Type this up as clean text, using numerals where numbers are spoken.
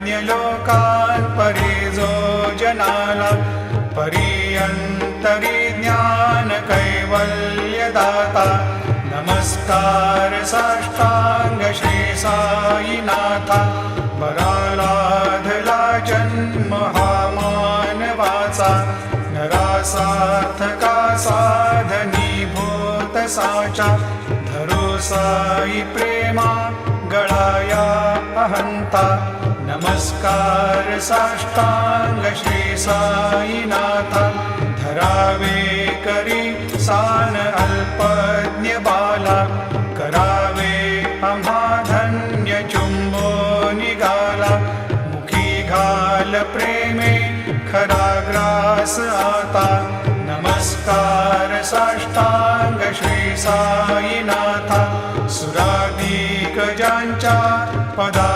लोकान् परिजो जनाला परियंतरी ज्ञान कैवल्यदाता नमस्कार साष्टांग श्री साईनाथा पराराधला जन्म हा मानवाचा नरासार्थका साधनीभूत साचा धरो साई प्रेमा गळाया अहंता नमस्कार साष्टांग श्री साईनाथा धरावे करी सान अल्पज्ञ बाला करावे आम्हा धन्य चुंबो निघाला मुखी घाल प्रेमे खरा ग्रास आता नमस्कार साष्टांग श्री साईनाथा सुराधिक ज्यांच्या पदा